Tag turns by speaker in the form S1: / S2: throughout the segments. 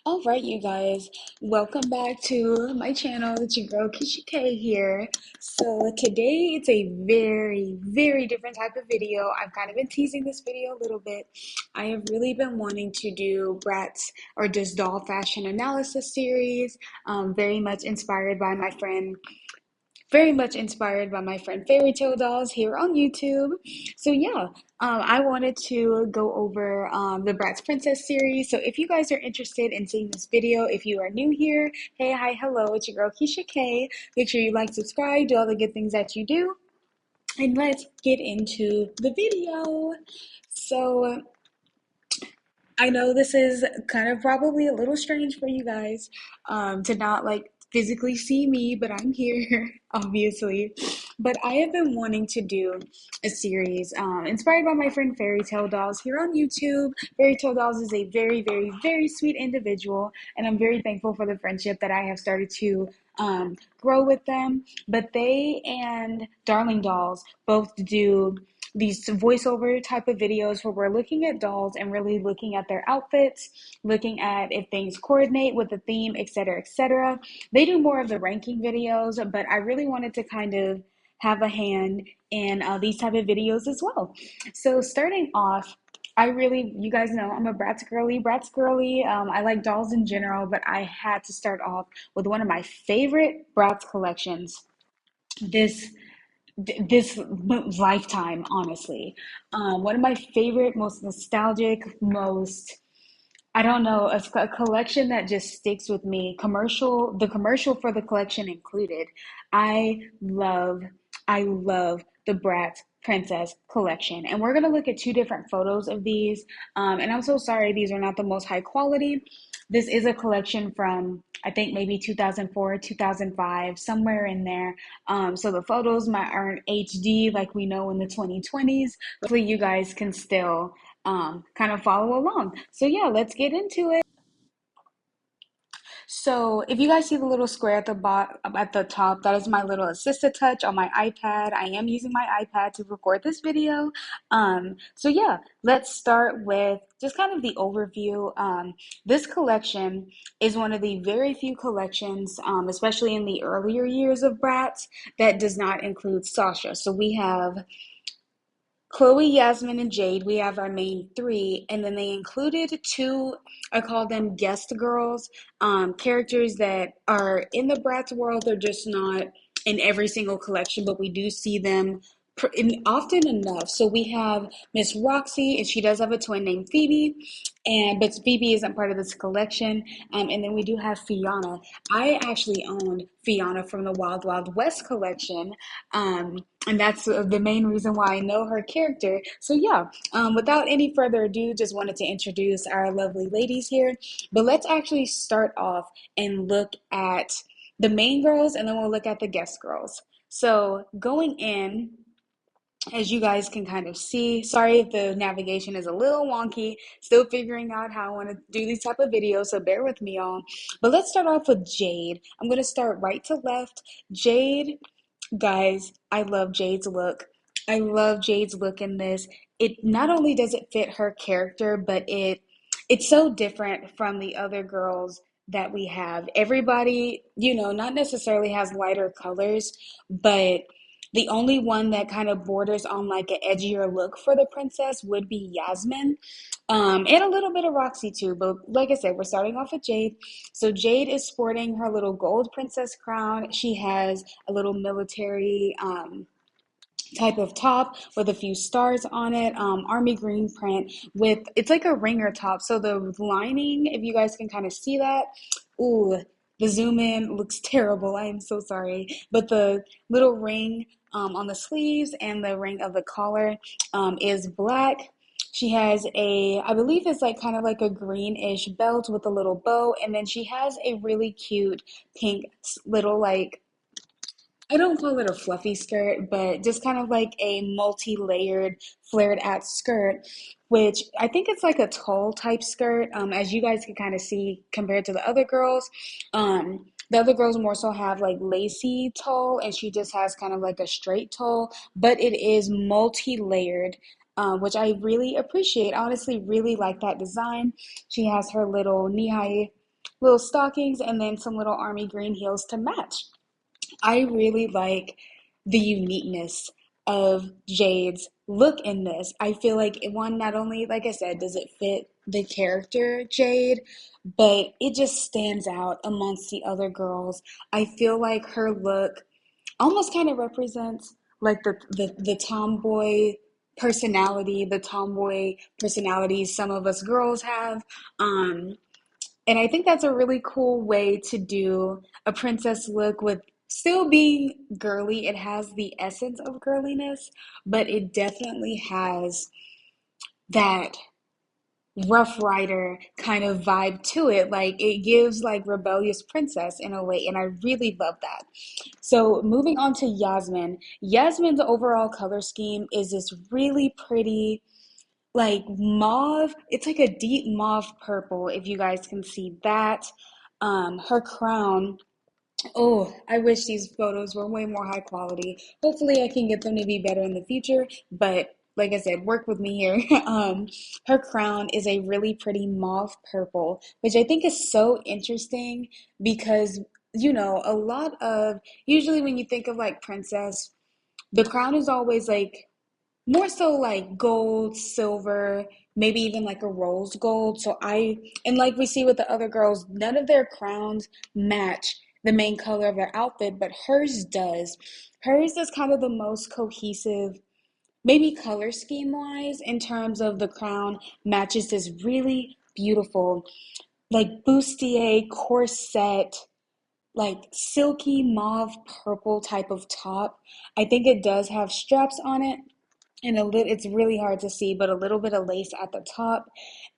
S1: All right, you guys, welcome back to my channel. It's your girl Keisha K here. So today it's a very different type of video. I've kind of been teasing this video a little bit. I have really been wanting to do Bratz or just doll fashion analysis series. Very much inspired by my friend Fairy Tale Dolls here on YouTube. So yeah, I wanted to go over the Bratz Princess series. So if you guys are interested in seeing this video, if you are new here, hey, hi, hello, it's your girl Keisha K. Make sure you like, subscribe, do all the good things that you do, and let's get into the video. So I know this is kind of probably a little strange for you guys to not like physically see me, but I'm here, obviously. But I have been wanting to do a series inspired by my friend Fairy Tale Dolls here on YouTube. Fairy Tale Dolls is a very sweet individual, and I'm very thankful for the friendship that I have started to grow with them. But they and Darling Dolls both do these voiceover type of videos where we're looking at dolls and really looking at their outfits, looking at if things coordinate with the theme, etc., etc. They do more of the ranking videos, but I really wanted to kind of have a hand in these type of videos as well. So starting off, you guys know I'm a Bratz girly. I like dolls in general, but I had to start off with one of my favorite Bratz collections. This this lifetime, honestly. One of my favorite, most nostalgic, most, I don't know, a collection that just sticks with me. The commercial for the collection included. I love, I love the Bratz Princess collection. And we're going to look at two different photos of these. And I'm so sorry, these are not the most high quality. This is a collection from, I think, maybe 2004, 2005, somewhere in there. So the photos might aren't HD like we know in the 2020s. Hopefully you guys can still kind of follow along. So yeah, let's get into it. So if you guys see the little square at the top, that is my little assisted touch on my iPad. I am using my iPad to record this video. So yeah, let's start with just kind of the overview. This collection is one of the very few collections, especially in the earlier years of Bratz, that does not include Sasha. So we have Cloe, Yasmin, and Jade, we have our main three, and then they included two, I call them guest girls, characters that are in the Bratz world. They're just not in every single collection, but we do see them often enough. So we have Miss Roxxi, and she does have a twin named Phoebe, but Phoebe isn't part of this collection. And then we do have Fianna. I actually owned Fianna from the Wild Wild West collection. And that's the main reason why I know her character. So yeah, without any further ado, just wanted to introduce our lovely ladies here. But let's actually start off and look at the main girls, and then we'll look at the guest girls. So going in, as you guys can kind of see, sorry if the navigation is a little wonky, still figuring out how I want to do these type of videos, so bear with me all. But let's start off with Jade. I'm going to start right to left. Jade, guys, I love Jade's look. I love Jade's look in this. It not only does it fit her character, but it's so different from the other girls that we have. Everybody, not necessarily has lighter colors, but the only one that kind of borders on like an edgier look for the princess would be Yasmin. And a little bit of Roxxi too. But like I said, we're starting off with Jade. So Jade is sporting her little gold princess crown. She has a little military type of top with a few stars on it, army green print with, it's like a ringer top. So the lining, if you guys can kind of see that, ooh, the zoom in looks terrible. I am so sorry. But the little ring on the sleeves and the ring of the collar is black. She has I believe it's like kind of like a greenish belt with a little bow, and then she has a really cute pink little like, I don't call it a fluffy skirt, but just kind of like a multi-layered, flared out skirt, which I think it's like a tall type skirt, as you guys can kind of see compared to the other girls. The other girls more so have like lacy tall, and she just has kind of like a straight tall, but it is multi-layered. Which I really appreciate. I honestly really like that design. She has her little knee-high little stockings, and then some little army green heels to match. I really like the uniqueness of Jade's look in this. I feel like one, not only, like I said, does it fit the character Jade, but it just stands out amongst the other girls. I feel like her look almost kind of represents like the tomboy personality, the tomboy personalities some of us girls have. Um, and I think that's a really cool way to do a princess look with still being girly. It has the essence of girliness, but it definitely has that Rough Rider kind of vibe to it. Like it gives like rebellious princess in a way, and I really love that. So moving on to Yasmin. Yasmin's overall color scheme is this really pretty like mauve. It's like a deep mauve purple, if you guys can see that. Her crown. Oh, I wish these photos were way more high quality. Hopefully, I can get them to be better in the future. But like I said, work with me here. Her crown is a really pretty mauve purple, which I think is so interesting because, a lot of usually when you think of like princess, the crown is always like more so like gold, silver, maybe even like a rose gold. And like we see with the other girls, none of their crowns match the main color of their outfit, but hers does. Hers is kind of the most cohesive, maybe color scheme wise, in terms of the crown matches this really beautiful, like bustier corset, like silky mauve purple type of top. I think it does have straps on it and it's really hard to see, but a little bit of lace at the top.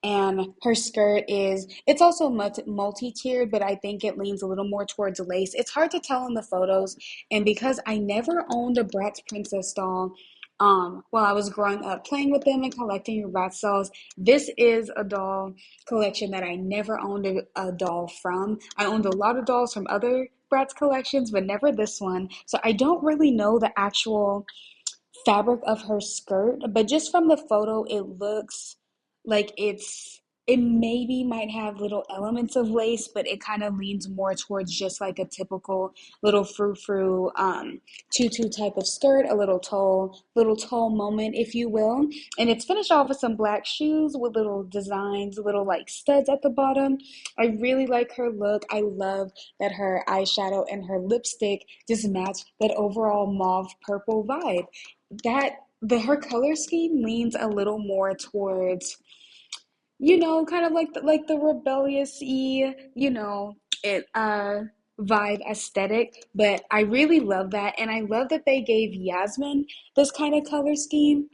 S1: And her skirt it's also multi-tiered, but I think it leans a little more towards lace. It's hard to tell in the photos, and because I never owned a Bratz princess doll while I was growing up playing with them and collecting Bratz dolls, this is a doll collection that I never owned a doll from. I owned a lot of dolls from other Bratz collections, but never this one. So I don't really know the actual fabric of her skirt, but just from the photo, it looks like it maybe might have little elements of lace, but it kind of leans more towards just like a typical little frou-frou tutu type of skirt, a little tall moment, if you will. And it's finished off with some black shoes with little designs, little like studs at the bottom. I really like her look. I love that her eyeshadow and her lipstick just match that overall mauve purple vibe. Her color scheme leans a little more towards, kind of like the rebellious y, it vibe aesthetic. But I really love that, and I love that they gave Yasmin this kind of color scheme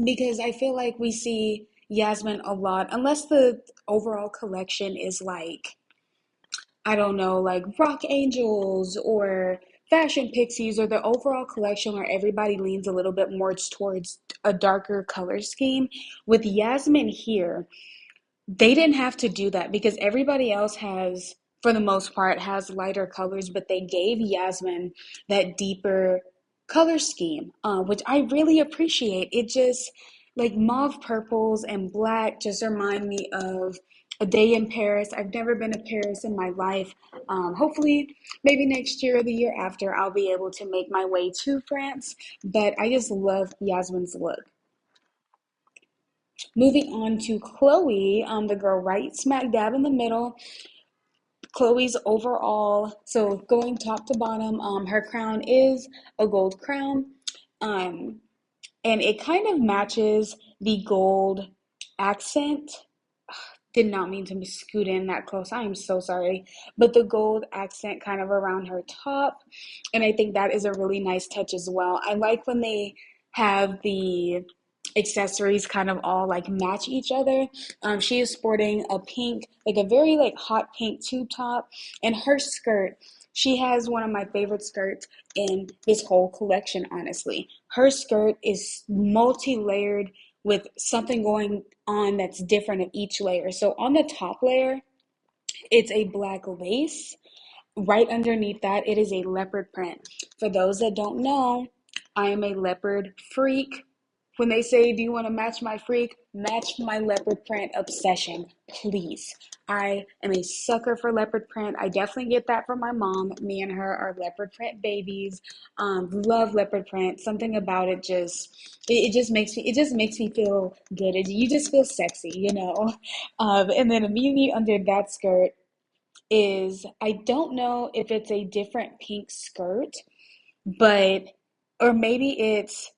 S1: because I feel like we see Yasmin a lot, unless the overall collection is like, I don't know, like Rock Angels or Fashion Pixies, or the overall collection where everybody leans a little bit more towards a darker color scheme. With Yasmin here, they didn't have to do that because everybody else has, for the most part, has lighter colors, but they gave Yasmin that deeper color scheme, which I really appreciate. It just, like mauve purples and black, just remind me of a day in Paris. I've never been to Paris in my life. Hopefully, maybe next year or the year after, I'll be able to make my way to France. But I just love Yasmin's look. Moving on to Chloe, the girl right smack dab in the middle. Chloe's overall, so going top to bottom, her crown is a gold crown. Um, and it kind of matches the gold accent. Did not mean to scoot in that close. I am so sorry. But the gold accent kind of around her top. And I think that is a really nice touch as well. I like when they have the accessories kind of all like match each other. She is sporting a pink, like a very like hot pink tube top, and her skirt. She has one of my favorite skirts in this whole collection, honestly. Her skirt is multi-layered with something going on that's different in each layer. So on the top layer, it's a black lace. Right underneath that, it is a leopard print. For those that don't know, I am a leopard freak. when they say, do you want to match my freak? Match my leopard print obsession, please. I am a sucker for leopard print. I definitely get that from my mom. Me and her are leopard print babies. Love leopard print. Something about it it just makes me feel good. You just feel sexy, you know. And then immediately under that skirt is, I don't know if it's a different pink skirt, but or maybe it's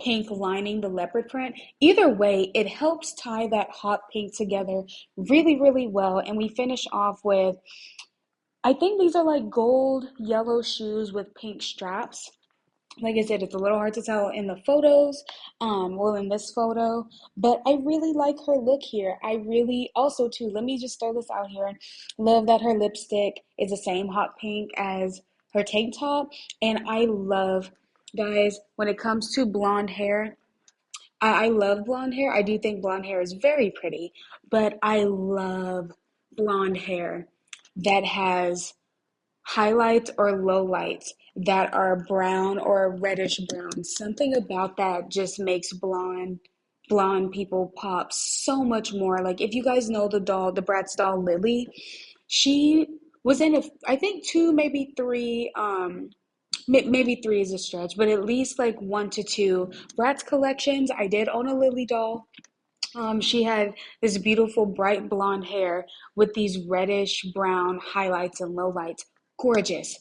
S1: pink lining the leopard print. Either way, it helps tie that hot pink together really, really well. And we finish off with, I think these are like gold yellow shoes with pink straps. Like I said, it's a little hard to tell in the photos, well, in this photo, but I really like her look here. I really also too, let me just throw this out here. Love that her lipstick is the same hot pink as her tank top. And I love, guys, when it comes to blonde hair, I love blonde hair. I do think blonde hair is very pretty, but I love blonde hair that has highlights or lowlights that are brown or reddish brown. Something about that just makes blonde people pop so much more. Like if you guys know the doll, the Bratz doll Lily, she was in I think two, maybe three, maybe three is a stretch, but at least like one to two Bratz collections. I did own a Lily doll. She had this beautiful bright blonde hair with these reddish brown highlights and lowlights. Gorgeous,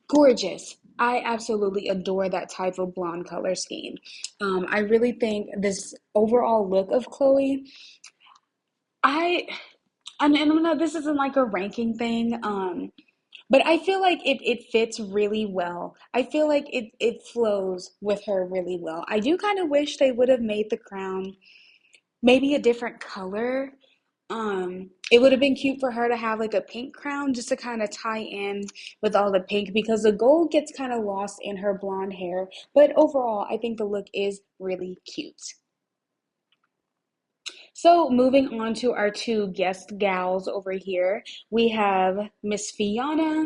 S1: gorgeous. I absolutely adore that type of blonde color scheme. I really think this overall look of Chloe, I, and I'm not, this isn't like a ranking thing, but I feel like it fits really well. I feel like it flows with her really well. I do kind of wish they would have made the crown maybe a different color. It would have been cute for her to have like a pink crown just to kind of tie in with all the pink because the gold gets kind of lost in her blonde hair. But overall, I think the look is really cute. So moving on to our two guest gals over here, we have Miss Fianna,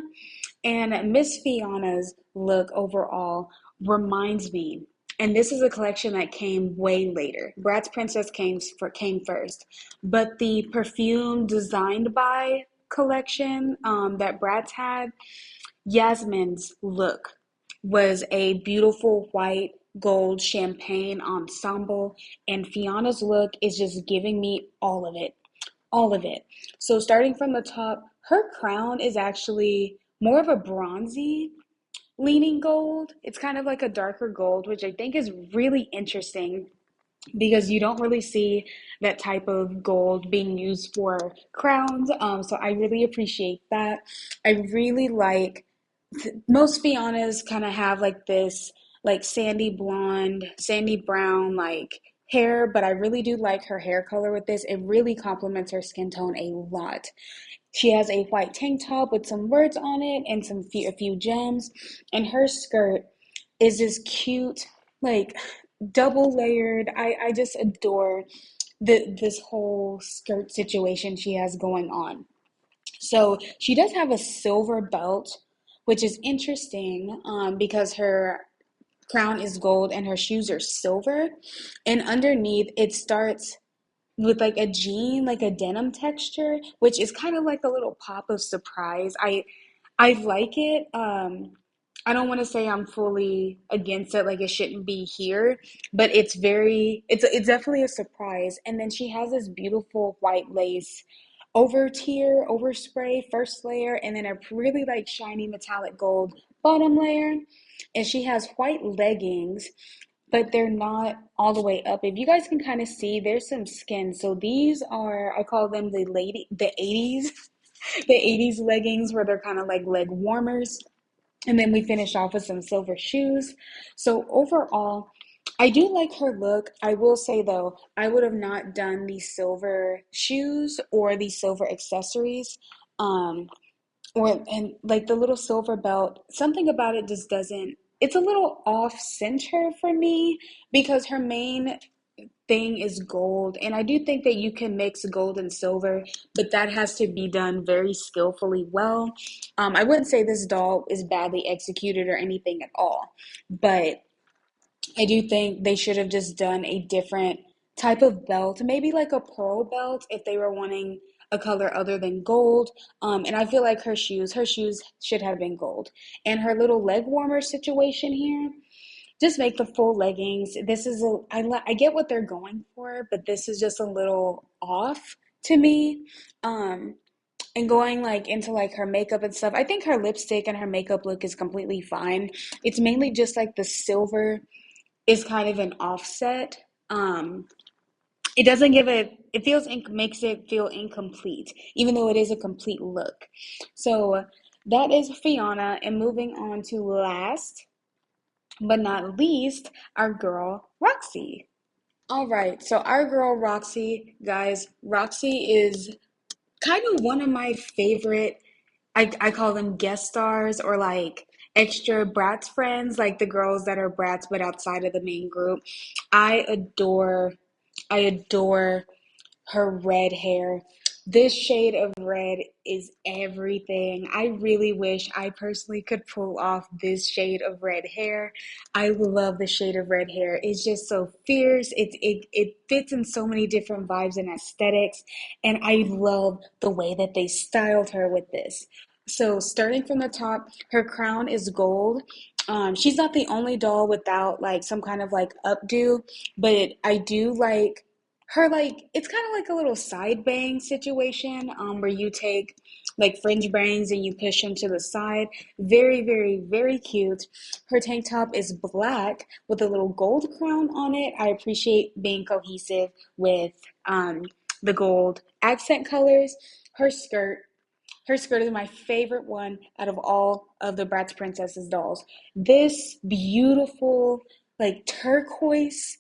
S1: and Miss Fianna's look overall reminds me, and this is a collection that came way later. Bratz Princess came first, but the perfume designed by collection that Bratz had, Yasmin's look was a beautiful white gold champagne ensemble, and Fianna's look is just giving me all of it. All of it. So starting from the top, her crown is actually more of a bronzy leaning gold. It's kind of like a darker gold, which I think is really interesting because you don't really see that type of gold being used for crowns. So I really appreciate that. I really like most Fiannas kind of have like this like sandy blonde, sandy brown like hair, but I really do like her hair color with this. It really complements her skin tone a lot. She has a white tank top with some words on it and a few gems, and her skirt is this cute like double layered. I just adore this whole skirt situation she has going on. So she does have a silver belt, which is interesting because her crown is gold and her shoes are silver. And underneath, it starts with like a jean, like a denim texture, which is kind of like a little pop of surprise. I like it. I don't want to say I'm fully against it, like it shouldn't be here, but it's definitely a surprise. And then she has this beautiful white lace over tier, over spray, first layer, and then a really like shiny metallic gold bottom layer. And she has white leggings, but they're not all the way up. If you guys can kind of see, there's some skin. So these are, I call them the 80s, the 80s leggings where they're kind of like leg warmers. And then we finish off with some silver shoes. So overall, I do like her look. I will say though, I would have not done these silver shoes or these silver accessories. Um, and like the little silver belt, something about it just doesn't, it's a little off center for me because her main thing is gold. And I do think that you can mix gold and silver, but that has to be done very skillfully well. I wouldn't say this doll is badly executed or anything at all, but I do think they should have just done a different type of belt, maybe like a pearl belt if they were wanting a color other than gold. And I feel like her shoes should have been gold. And her little leg warmer situation here, just make the full leggings. This is I get what they're going for, but this is just a little off to me. Um, and going like into like her makeup and stuff, I think her lipstick and her makeup look is completely fine. It's mainly just like the silver is kind of an offset. Um, it doesn't give it. It makes it feel incomplete, even though it is a complete look. So that is Fianna, and moving on to last but not least, our girl Roxxi. All right, so our girl Roxxi, guys, Roxxi is kind of one of my favorite. I call them guest stars or like extra Bratz friends, like the girls that are Bratz but outside of the main group. I adore, I adore her red hair. This shade of red is everything. I really wish I personally could pull off this shade of red hair. I love the shade of red hair. It's just so fierce. It fits in so many different vibes and aesthetics, and I love the way that they styled her with this. So starting from the top, her crown is gold. She's not the only doll without like some kind of like updo, but I do like her, like it's kind of like a little side bang situation, where you take like fringe bangs and you push them to the side. Very, very, very cute. Her tank top is black with a little gold crown on it. I appreciate being cohesive with the gold accent colors. her skirt her skirt is my favorite one out of all of the Bratz Princesses dolls. This beautiful like turquoise,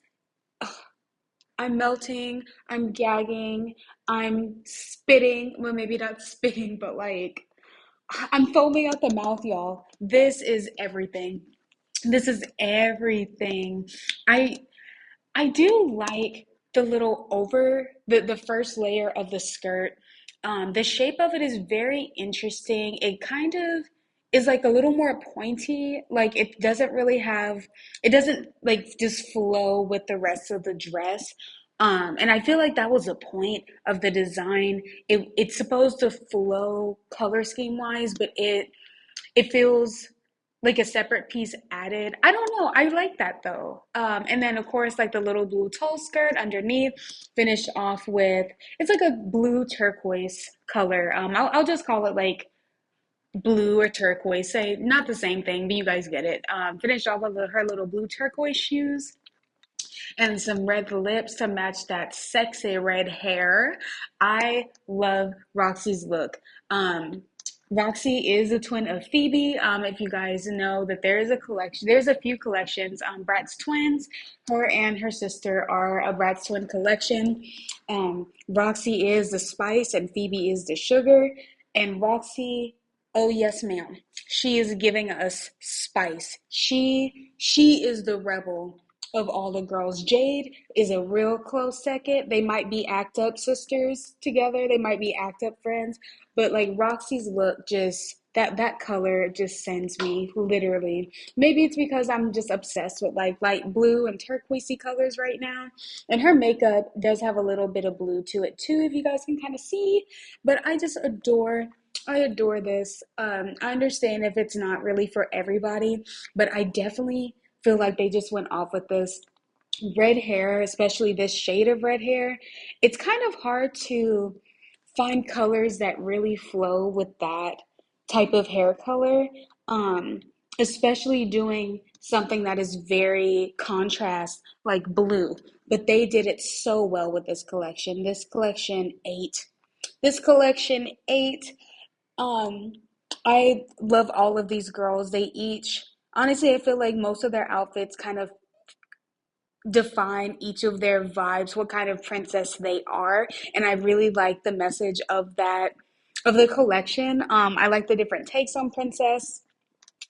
S1: I'm melting, I'm gagging, I'm spitting. Well, maybe not spitting, but like I'm foaming at the mouth, y'all. This is everything. This is everything. I I do like the little over the first layer of the skirt. The shape of it is very interesting. It kind of is like a little more pointy. Like it doesn't like just flow with the rest of the dress. And I feel like that was the point of the design. It's supposed to flow color scheme wise, but it feels like a separate piece added. I don't know. I like that though. And then of course, like the little blue toe skirt underneath, finished off with it's like a blue turquoise color. I'll just call it like blue or turquoise. Say not the same thing, but you guys get it. Finished off with her little blue turquoise shoes and some red lips to match that sexy red hair. I love Roxy's look. Um, Roxy is a twin of Phoebe. If you guys know that there is a collection, there's a few collections. Bratz twins, her and her sister are a Bratz twin collection. Roxy is the spice and Phoebe is the sugar. And Roxy, oh yes, ma'am, she is giving us spice. She is the rebel of all the girls. Jade is a real close second. They might be act up sisters together. They might be act up friends, but like Roxy's look just that color just sends me literally. Maybe it's because I'm just obsessed with like light blue and turquoisey colors right now. And her makeup does have a little bit of blue to it too, if you guys can kind of see. But I adore this. I understand if it's not really for everybody, but I definitely feel like they just went off with this red hair, especially this shade of red hair. It's kind of hard to find colors that really flow with that type of hair color, um, especially doing something that is very contrast, like blue. But they did it so well with this collection. This collection ate. This collection ate. Um, I love all of these girls. They each, honestly, I feel like most of their outfits kind of define each of their vibes, what kind of princess they are. And I really like the message of that, of the collection. I like the different takes on princess.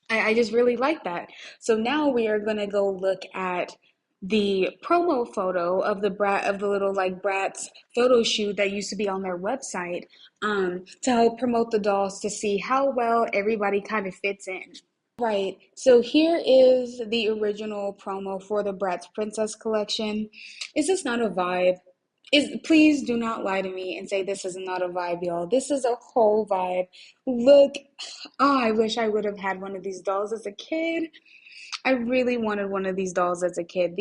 S1: I just really like that. So now we are gonna go look at the promo photo of the little like Bratz photo shoot that used to be on their website, to help promote the dolls to see how well everybody kind of fits in. Right. So here is the original promo for the Bratz Princess collection. Is this not a vibe? Please do not lie to me and say this is not a vibe, y'all. This is a whole vibe. Look, I wish I would have had one of these dolls as a kid. I really wanted one of these dolls as a kid.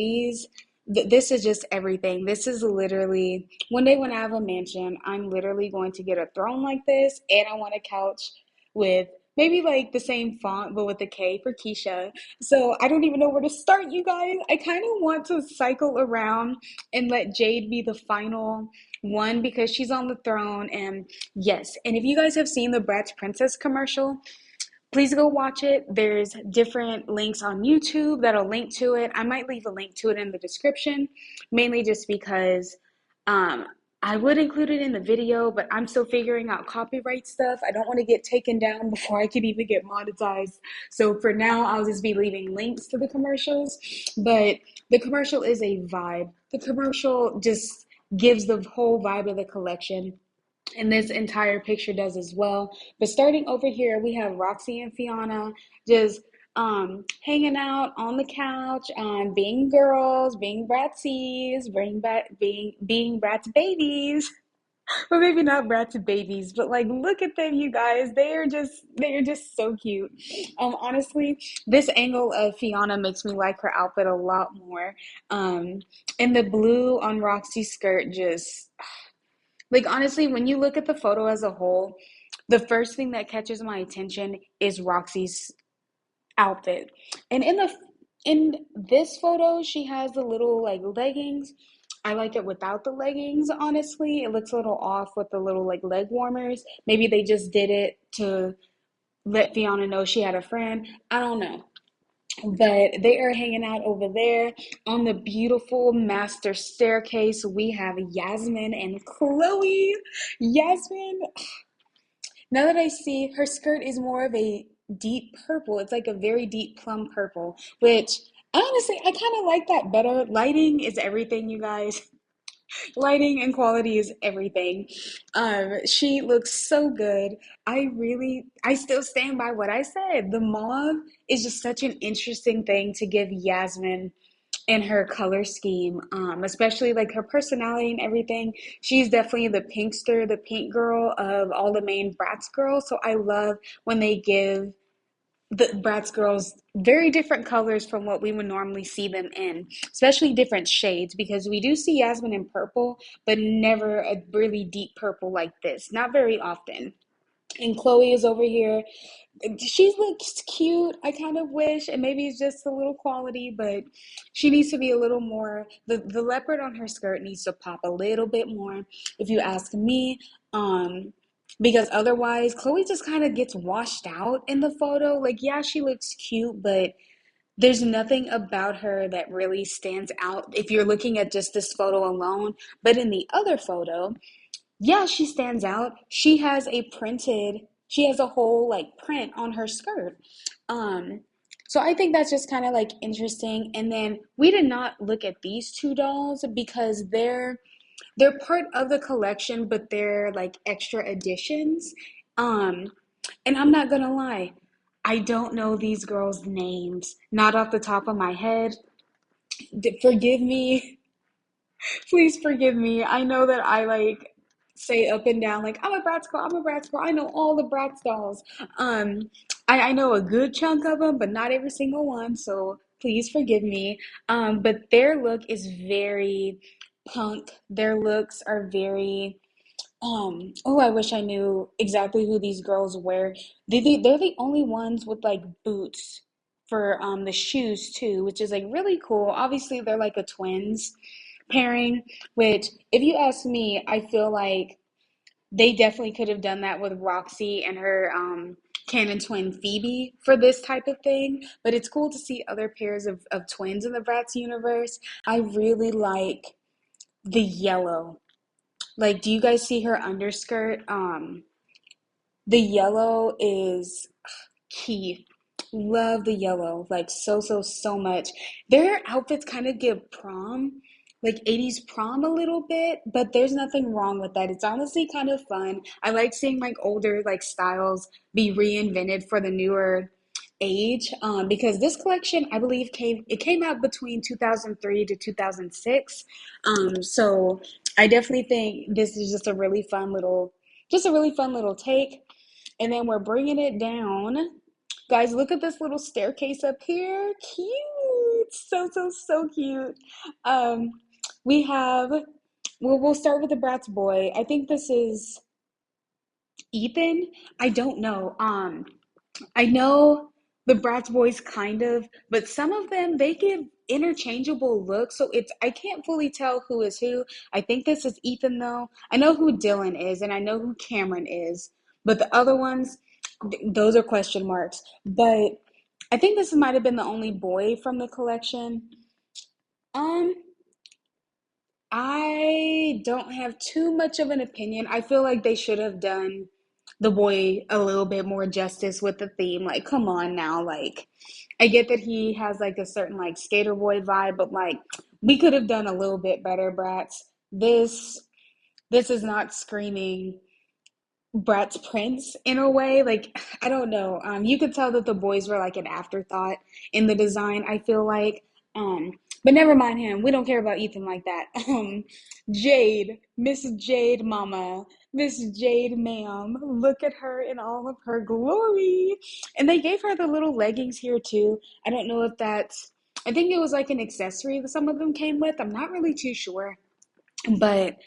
S1: This is just everything. This is literally one day when I have a mansion, I'm literally going to get a throne like this, and I want a couch with maybe like the same font but with a K for Keisha. So I don't even know where to start, you guys. I kind of want to cycle around and let Jade be the final one because she's on the throne. And yes, and if you guys have seen the Bratz Princess commercial, please go watch it. There's different links on YouTube that'll link to it. I might leave a link to it in the description, mainly just because um, I would include it in the video, but I'm still figuring out copyright stuff. I don't want to get taken down before I can even get monetized. So for now, I'll just be leaving links to the commercials. But the commercial is a vibe. The commercial just gives the whole vibe of the collection, and this entire picture does as well. But starting over here, we have Roxxi and Fianna just hanging out on the couch, being girls, being Bratzies, being Bratz babies. But maybe not Bratz babies, but like look at them, you guys. They are just so cute. Honestly, this angle of Fianna makes me like her outfit a lot more. Um, and the blue on Roxy's skirt just like honestly, when you look at the photo as a whole, the first thing that catches my attention is Roxy's outfit. And in this photo, she has the little like leggings. I like it without the leggings, honestly. It looks a little off with the little like leg warmers. Maybe they just did it to let Fianna know she had a friend. I don't know. But they are hanging out over there on the beautiful master staircase. We have Yasmin and Cloe. Yasmin, now that I see her skirt is more of a deep purple. It's like a very deep plum purple, which honestly, I kind of like that better. Lighting is everything, you guys. Lighting and quality is everything. She looks so good. I still stand by what I said. The mauve is just such an interesting thing to give Yasmin in her color scheme, especially like her personality and everything. She's definitely the pinkster, the pink girl of all the main Bratz girls. So I love when they give the Bratz girls very different colors from what we would normally see them in, especially different shades, because we do see Yasmin in purple, but never a really deep purple like this. Not very often. And Chloe is over here. She looks cute. I kind of wish, and maybe it's just a little quality, but she needs to be a little more. The leopard on her skirt needs to pop a little bit more, if you ask me. Because otherwise, Chloe just kind of gets washed out in the photo. Like, yeah, she looks cute, but there's nothing about her that really stands out if you're looking at just this photo alone. But in the other photo, yeah, she stands out. She has a whole like print on her skirt. Um, so I think that's just kind of like interesting. And then we did not look at these two dolls because they're part of the collection, but they're like extra editions. Um, and I'm not gonna lie, I don't know these girls' names, not off the top of my head. Forgive me. Please forgive me. I know that I like say up and down like I'm a Bratz girl, I'm a Bratz girl. I know all the Bratz dolls. Um, I know a good chunk of them, but not every single one. So please forgive me. But their look is very punk. Their looks are very oh, I wish I knew exactly who these girls were. They're the only ones with like boots for the shoes too, which is like really cool. Obviously, they're like a twins pairing, which if you ask me, I feel like they definitely could have done that with Roxy and her canon twin Phoebe for this type of thing. But it's cool to see other pairs of twins in the Bratz universe. I really like the yellow. Like, do you guys see her underskirt? The yellow is key. Love the yellow, like so much. Their outfits kind of give prom, like 80s prom a little bit, but there's nothing wrong with that. It's honestly kind of fun. I like seeing like older like styles be reinvented for the newer age, because this collection I believe came out between 2003 to 2006. So I definitely think this is just a really fun little take. And then we're bringing it down. Guys, look at this little staircase up here. Cute. So, so, so cute. Um, we have, we'll start with the Bratz boy. I think this is Ethan. I don't know. I know the Bratz boys kind of, but some of them they give interchangeable looks, so I can't fully tell who is who. I think this is Ethan though. I know who Dylan is, and I know who Cameron is, but the other ones, those are question marks. But I think this might have been the only boy from the collection. Um, I don't have too much of an opinion. I feel like they should have done the boy a little bit more justice with the theme. Like, come on now. Like, I get that he has like a certain like skater boy vibe, but like we could have done a little bit better, Bratz. This this is not screaming Bratz Prince in a way. Like, I don't know. You could tell that the boys were like an afterthought in the design, I feel like. Um, but never mind him. We don't care about Ethan like that. Jade, Miss Jade Mama, Miss Jade Ma'am. Look at her in all of her glory. And they gave her the little leggings here too. I don't know if that's, I think it was like an accessory that some of them came with. I'm not really too sure. But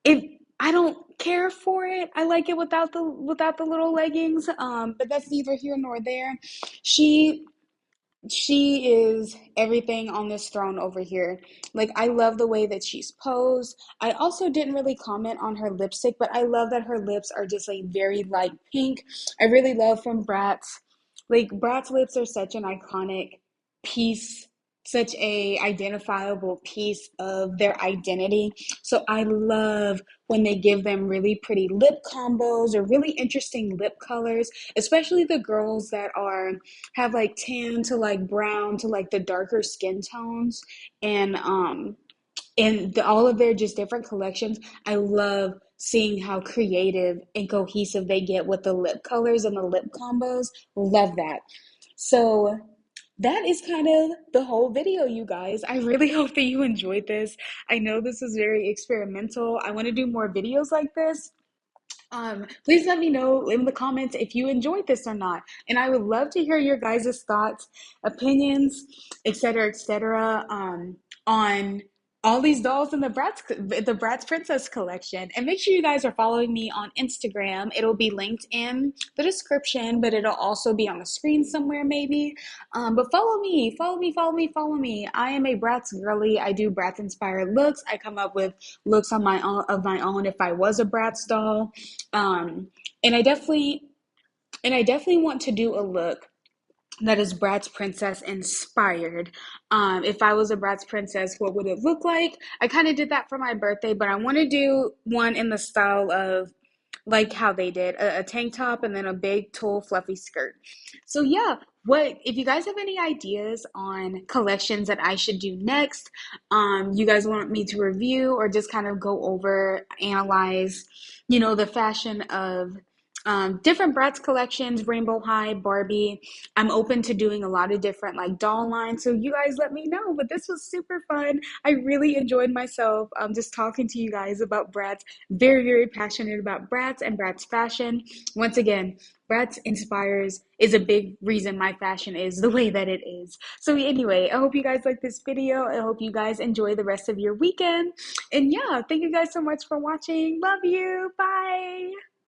S1: it I don't care for it. I like it without the little leggings. But that's neither here nor there. She she is everything on this throne over here. Like, I love the way that she's posed. I also didn't really comment on her lipstick, but I love that her lips are just like very light pink. I really love from Bratz. Like, Bratz lips are such an iconic piece, such a identifiable piece of their identity. So I love when they give them really pretty lip combos or really interesting lip colors, especially the girls that are have like tan to like brown to like the darker skin tones, and all of their just different collections. I love seeing how creative and cohesive they get with the lip colors and the lip combos. Love that. So that is kind of the whole video, you guys. I really hope that you enjoyed this. I know this is very experimental. I want to do more videos like this. Please let me know in the comments if you enjoyed this or not. And I would love to hear your guys' thoughts, opinions, etc., on all these dolls in the Bratz Princess collection. And make sure you guys are following me on Instagram. It'll be linked in the description, but it'll also be on the screen somewhere maybe. But follow me, follow me, follow me, follow me. I am a Bratz girly. I do Bratz inspired looks. I come up with looks on my own if I was a Bratz doll. Um, and I definitely want to do a look that is Bratz Princess inspired. If I was a Bratz Princess, what would it look like? I kind of did that for my birthday, but I want to do one in the style of like how they did a tank top and then a big tulle fluffy skirt. So yeah, what if you guys have any ideas on collections that I should do next? You guys want me to review or just kind of go over, analyze, the fashion of different Bratz collections, Rainbow High, Barbie. I'm open to doing a lot of different like doll lines, so you guys let me know. But this was super fun. I really enjoyed myself just talking to you guys about Bratz. Very, very passionate about Bratz and Bratz fashion. Once again, Bratz is a big reason my fashion is the way that it is. So anyway, I hope you guys like this video. I hope you guys enjoy the rest of your weekend. And yeah, thank you guys so much for watching. Love you. Bye.